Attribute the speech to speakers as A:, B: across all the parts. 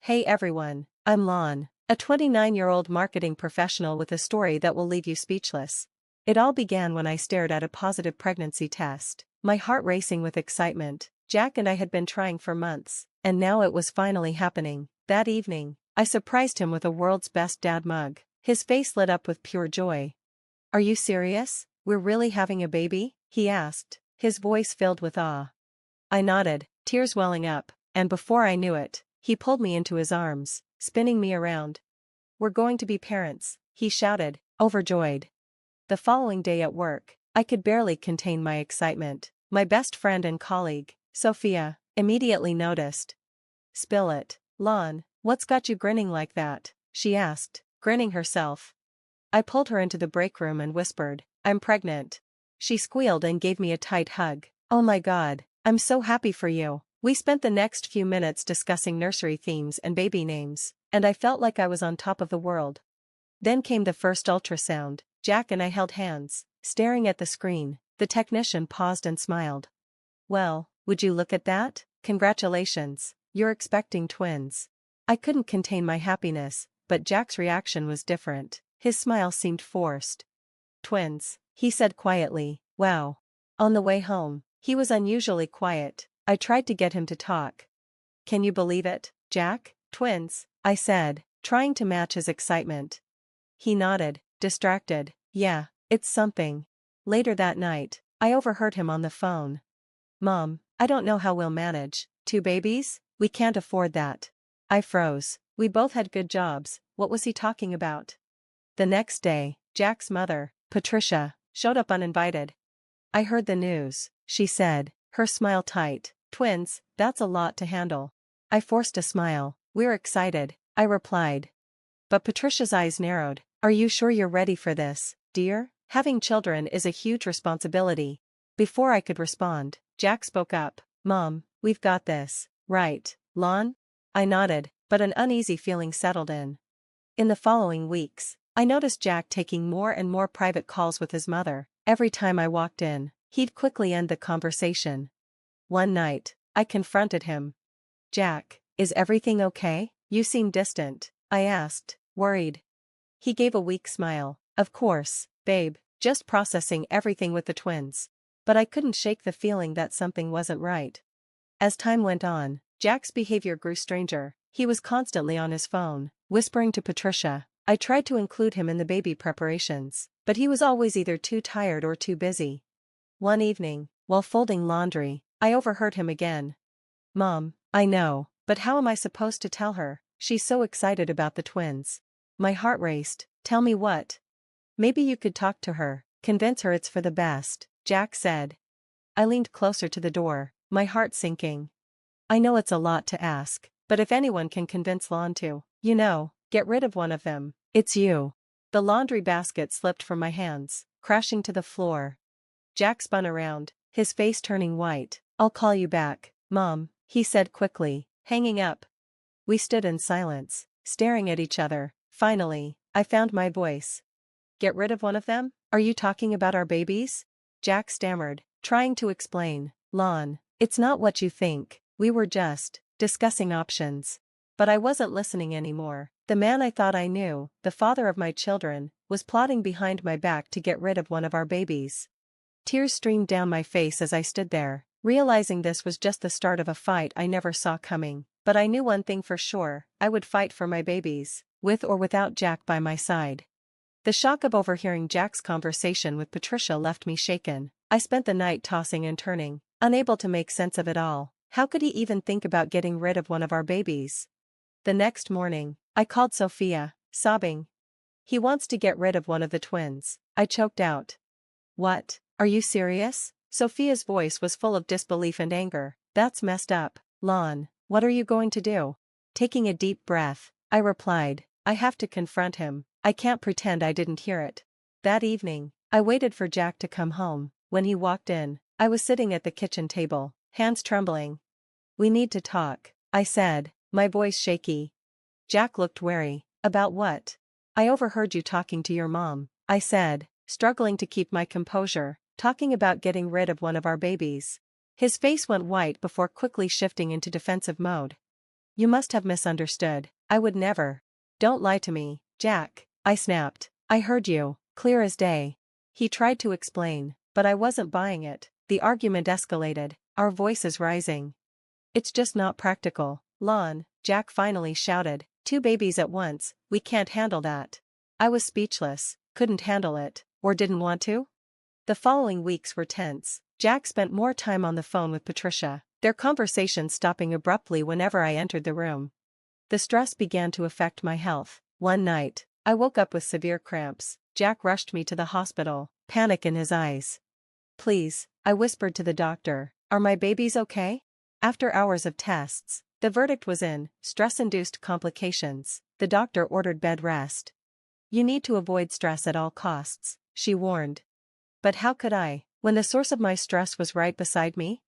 A: Hey everyone, I'm Lon, a 29-year-old marketing professional with a story that will leave you speechless. It all began when I stared at a positive pregnancy test, my heart racing with excitement. Jack and I had been trying for months, and now it was finally happening. That evening, I surprised him with a world's best dad mug. His face lit up with pure joy. "Are you serious? We're really having a baby?" he asked, his voice filled with awe. I nodded, tears welling up, and before I knew it, he pulled me into his arms, spinning me around. "We're going to be parents," he shouted, overjoyed. The following day at work, I could barely contain my excitement. My best friend and colleague, Sophia, immediately noticed. "Spill it, Lon, what's got you grinning like that?" she asked, grinning herself. I pulled her into the break room and whispered, "I'm pregnant." She squealed and gave me a tight hug. "Oh my God, I'm so happy for you." We spent the next few minutes discussing nursery themes and baby names, and I felt like I was on top of the world. Then came the first ultrasound. Jack and I held hands, staring at the screen. The technician paused and smiled. "Well, would you look at that? Congratulations, you're expecting twins." I couldn't contain my happiness, but Jack's reaction was different. His smile seemed forced. "Twins," he said quietly. "Wow." On the way home, he was unusually quiet. I tried to get him to talk. "Can you believe it, Jack? Twins," I said, trying to match his excitement. He nodded, distracted. "Yeah, it's something." Later that night, I overheard him on the phone. "Mom, I don't know how we'll manage. 2 babies? We can't afford that." I froze. We both had good jobs. What was he talking about? The next day, Jack's mother, Patricia, showed up uninvited. "I heard the news," she said, her smile tight. "Twins, that's a lot to handle." I forced a smile. "We're excited," I replied. But Patricia's eyes narrowed. "Are you sure you're ready for this, dear? Having children is a huge responsibility." Before I could respond, Jack spoke up. "Mom, we've got this, right, Lon?" I nodded, but an uneasy feeling settled in. In the following weeks, I noticed Jack taking more and more private calls with his mother. Every time I walked in, he'd quickly end the conversation. One night, I confronted him. "Jack, is everything okay? You seem distant," I asked, worried. He gave a weak smile. "Of course, babe, just processing everything with the twins." But I couldn't shake the feeling that something wasn't right. As time went on, Jack's behavior grew stranger. He was constantly on his phone, whispering to Patricia. I tried to include him in the baby preparations, but he was always either too tired or too busy. One evening, while folding laundry, I overheard him again. "Mom, I know, but how am I supposed to tell her? She's so excited about the twins." My heart raced. "Tell me what?" "Maybe you could talk to her, convince her it's for the best," Jack said. I leaned closer to the door, my heart sinking. I know it's a lot to ask, but if anyone can convince Lon to, get rid of one of them, it's you. The laundry basket slipped from my hands, crashing to the floor. Jack spun around, his face turning white. "I'll call you back, Mom," he said quickly, hanging up. We stood in silence, staring at each other. Finally, I found my voice. "Get rid of one of them? Are you talking about our babies?" Jack stammered, trying to explain. "Lon, it's not what you think. We were just discussing options." But I wasn't listening anymore. The man I thought I knew, the father of my children, was plotting behind my back to get rid of one of our babies. Tears streamed down my face as I stood there, realizing this was just the start of a fight I never saw coming. But I knew one thing for sure: I would fight for my babies, with or without Jack by my side. The shock of overhearing Jack's conversation with Patricia left me shaken. I spent the night tossing and turning, unable to make sense of it all. How could he even think about getting rid of one of our babies? The next morning, I called Sophia, sobbing. "He wants to get rid of one of the twins," I choked out. "What? Are you serious?" Sophia's voice was full of disbelief and anger. "That's messed up, Lon. What are you going to do?" Taking a deep breath, I replied, "I have to confront him. I can't pretend I didn't hear it." That evening, I waited for Jack to come home. When he walked in, I was sitting at the kitchen table, hands trembling. "We need to talk," I said, my voice shaky. Jack looked wary. "About what?" "I overheard you talking to your mom," I said, struggling to keep my composure. "Talking about getting rid of one of our babies." His face went white before quickly shifting into defensive mode. You must have misunderstood. I would never. Don't lie to me, Jack, I snapped. I heard you, clear as day. He tried to explain, but I wasn't buying it. The argument escalated, our voices rising. It's just not practical, Lon, Jack finally shouted. 2 babies at once, we can't handle that. I was speechless, couldn't handle it, or didn't want to? The following weeks were tense. Jack spent more time on the phone with Patricia, their conversation stopping abruptly whenever I entered the room. The stress began to affect my health. One night, I woke up with severe cramps. Jack rushed me to the hospital, panic in his eyes. Please, I whispered to the doctor, are my babies okay? After hours of tests, the verdict was in, stress-induced complications. The doctor ordered bed rest. You need to avoid stress at all costs, she warned. But how could I, when the source of my stress was right beside me?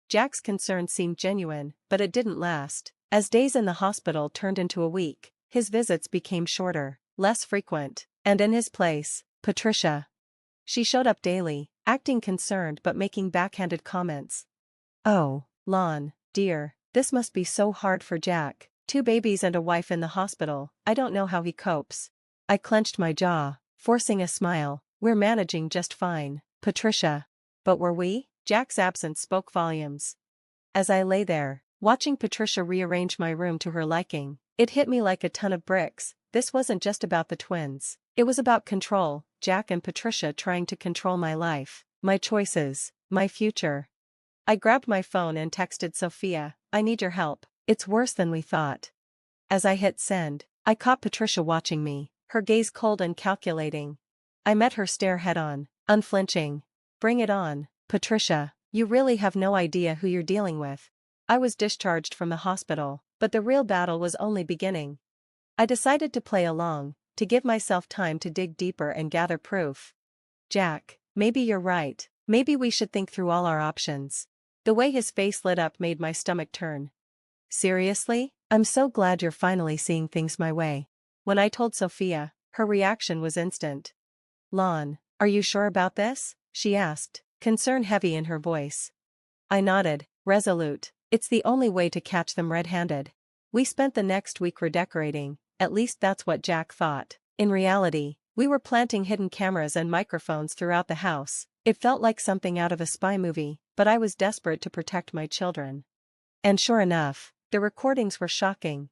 A: Jack's concern seemed genuine, but it didn't last. As days in the hospital turned into a week, his visits became shorter, less frequent, and in his place, Patricia. She showed up daily, acting concerned but making backhanded comments. Oh, Lon, dear, this must be so hard for Jack. 2 babies and a wife in the hospital, I don't know how he copes. I clenched my jaw, forcing a smile. We're managing just fine, Patricia. But were we? Jack's absence spoke volumes. As I lay there, watching Patricia rearrange my room to her liking, it hit me like a ton of bricks. This wasn't just about the twins. It was about control, Jack and Patricia trying to control my life, my choices, my future. I grabbed my phone and texted Sophia, I need your help. It's worse than we thought. As I hit send, I caught Patricia watching me, her gaze cold and calculating. I met her stare head-on, unflinching. Bring it on, Patricia, you really have no idea who you're dealing with. I was discharged from the hospital, but the real battle was only beginning. I decided to play along, to give myself time to dig deeper and gather proof. Jack, maybe you're right, maybe we should think through all our options. The way his face lit up made my stomach turn. Seriously? I'm so glad you're finally seeing things my way. When I told Sophia, her reaction was instant. Lon, are you sure about this? She asked, concern heavy in her voice. I nodded, resolute. It's the only way to catch them red-handed. We spent the next week redecorating, at least that's what Jack thought. In reality, we were planting hidden cameras and microphones throughout the house. It felt like something out of a spy movie, but I was desperate to protect my children. And sure enough, the recordings were shocking.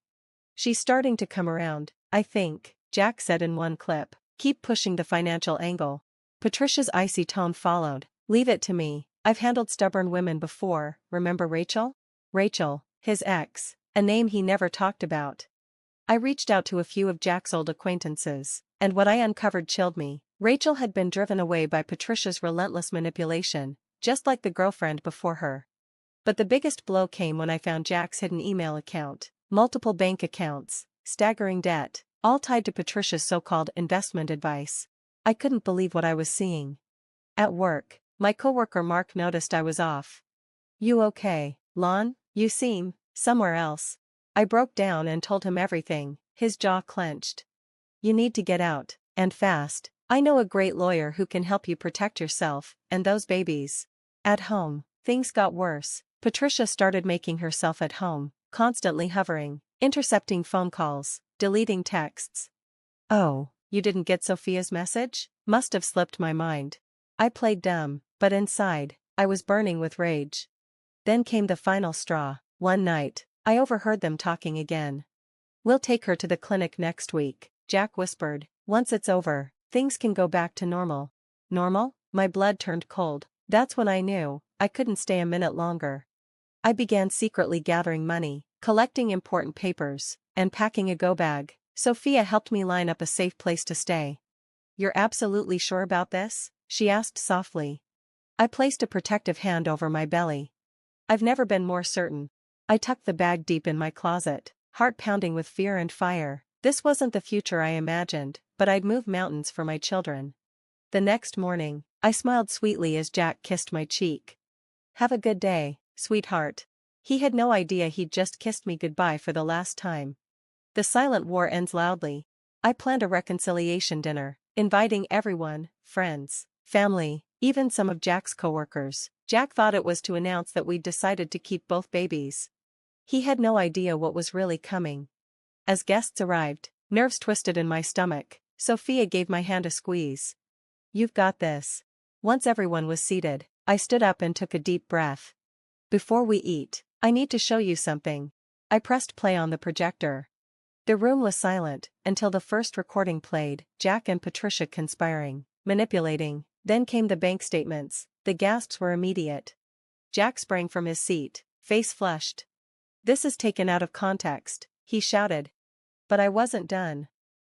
A: She's starting to come around, I think, Jack said in one clip. Keep pushing the financial angle. Patricia's icy tone followed. Leave it to me. I've handled stubborn women before, remember Rachel? Rachel, his ex, a name he never talked about. I reached out to a few of Jack's old acquaintances, and what I uncovered chilled me. Rachel had been driven away by Patricia's relentless manipulation, just like the girlfriend before her. But the biggest blow came when I found Jack's hidden email account, multiple bank accounts, staggering debt, all tied to Patricia's so-called investment advice. I couldn't believe what I was seeing. At work, my coworker Mark noticed I was off. You okay, Lon? You seem somewhere else. I broke down and told him everything, his jaw clenched. You need to get out, and fast. I know a great lawyer who can help you protect yourself and those babies. At home, things got worse. Patricia started making herself at home, constantly hovering, intercepting phone calls, deleting texts. Oh, you didn't get Sophia's message? Must have slipped my mind. I played dumb, but inside, I was burning with rage. Then came the final straw. One night, I overheard them talking again. We'll take her to the clinic next week, Jack whispered. Once it's over, things can go back to normal. Normal? My blood turned cold. That's when I knew I couldn't stay a minute longer. I began secretly gathering money, collecting important papers, and packing a go bag. Sophia helped me line up a safe place to stay. You're absolutely sure about this? She asked softly. I placed a protective hand over my belly. I've never been more certain. I tucked the bag deep in my closet, heart pounding with fear and fire. This wasn't the future I imagined, but I'd move mountains for my children. The next morning, I smiled sweetly as Jack kissed my cheek. Have a good day, sweetheart. He had no idea he'd just kissed me goodbye for the last time. The silent war ends loudly. I planned a reconciliation dinner, inviting everyone, friends, family, even some of Jack's coworkers. Jack thought it was to announce that we'd decided to keep both babies. He had no idea what was really coming. As guests arrived, nerves twisted in my stomach, Sophia gave my hand a squeeze. "You've got this." Once everyone was seated, I stood up and took a deep breath. "Before we eat, I need to show you something." I pressed play on the projector. The room was silent until the first recording played, Jack and Patricia conspiring, manipulating. Then came the bank statements. The gasps were immediate. Jack sprang from his seat, face flushed. "This is taken out of context," he shouted. But I wasn't done.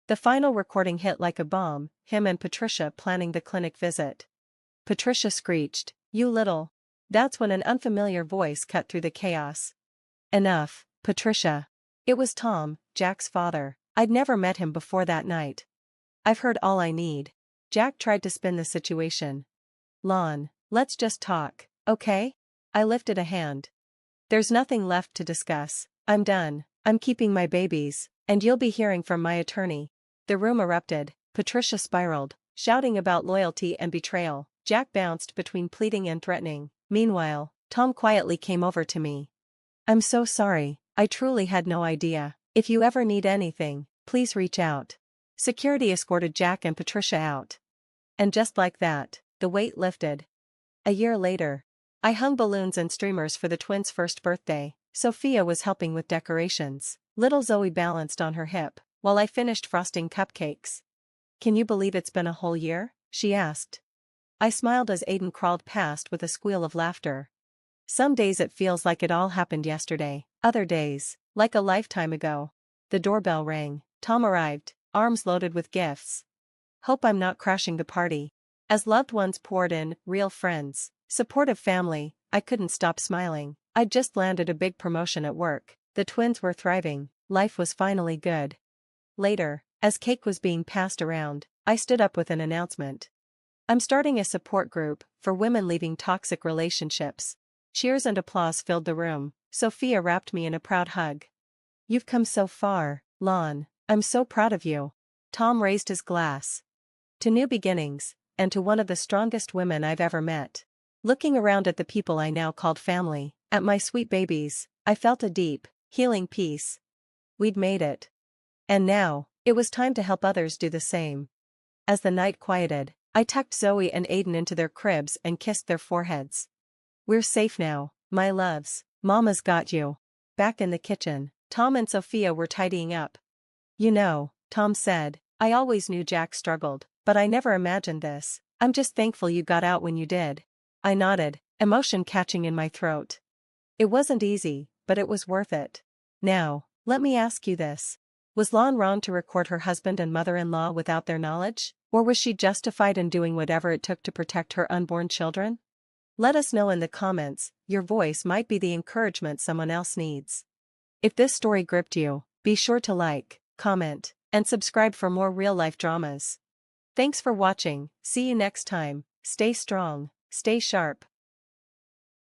A: The final recording hit like a bomb, him and Patricia planning the clinic visit. Patricia screeched, "You little..." That's when an unfamiliar voice cut through the chaos. "Enough, Patricia." It was Tom, Jack's father. I'd never met him before that night. "I've heard all I need." Jack tried to spin the situation. "Lon, let's just talk, okay?" I lifted a hand. "There's nothing left to discuss. I'm done. I'm keeping my babies, and you'll be hearing from my attorney." The room erupted. Patricia spiraled, shouting about loyalty and betrayal. Jack bounced between pleading and threatening. Meanwhile, Tom quietly came over to me. "I'm so sorry, I truly had no idea. If you ever need anything, please reach out." Security escorted Jack and Patricia out. And just like that, the weight lifted. A year later, I hung balloons and streamers for the twins' first birthday. Sophia was helping with decorations. Little Zoe balanced on her hip, while I finished frosting cupcakes. "Can you believe it's been a whole year?" she asked. I smiled as Aiden crawled past with a squeal of laughter. Some days it feels like it all happened yesterday, other days, like a lifetime ago. The doorbell rang. Tom arrived, arms loaded with gifts. "Hope I'm not crashing the party." As loved ones poured in, real friends, supportive family, I couldn't stop smiling. I'd just landed a big promotion at work. The twins were thriving. Life was finally good. Later, as cake was being passed around, I stood up with an announcement. "I'm starting a support group for women leaving toxic relationships." Cheers and applause filled the room. Sophia wrapped me in a proud hug. "You've come so far, Lon. I'm so proud of you." Tom raised his glass. "To new beginnings, and to one of the strongest women I've ever met." Looking around at the people I now called family, at my sweet babies, I felt a deep, healing peace. We'd made it. And now, it was time to help others do the same. As the night quieted, I tucked Zoe and Aiden into their cribs and kissed their foreheads. "We're safe now, my loves. Mama's got you." Back in the kitchen, Tom and Sophia were tidying up. "You know," Tom said, "I always knew Jack struggled, but I never imagined this. I'm just thankful you got out when you did." I nodded, emotion catching in my throat. It wasn't easy, but it was worth it. Now, let me ask you this. Was Lon wrong to record her husband and mother-in-law without their knowledge? Or was she justified in doing whatever it took to protect her unborn children? Let us know in the comments. Your voice might be the encouragement someone else needs. If this story gripped you, be sure to like, comment, and subscribe for more real-life dramas. Thanks for watching. See you next time. Stay strong, stay sharp,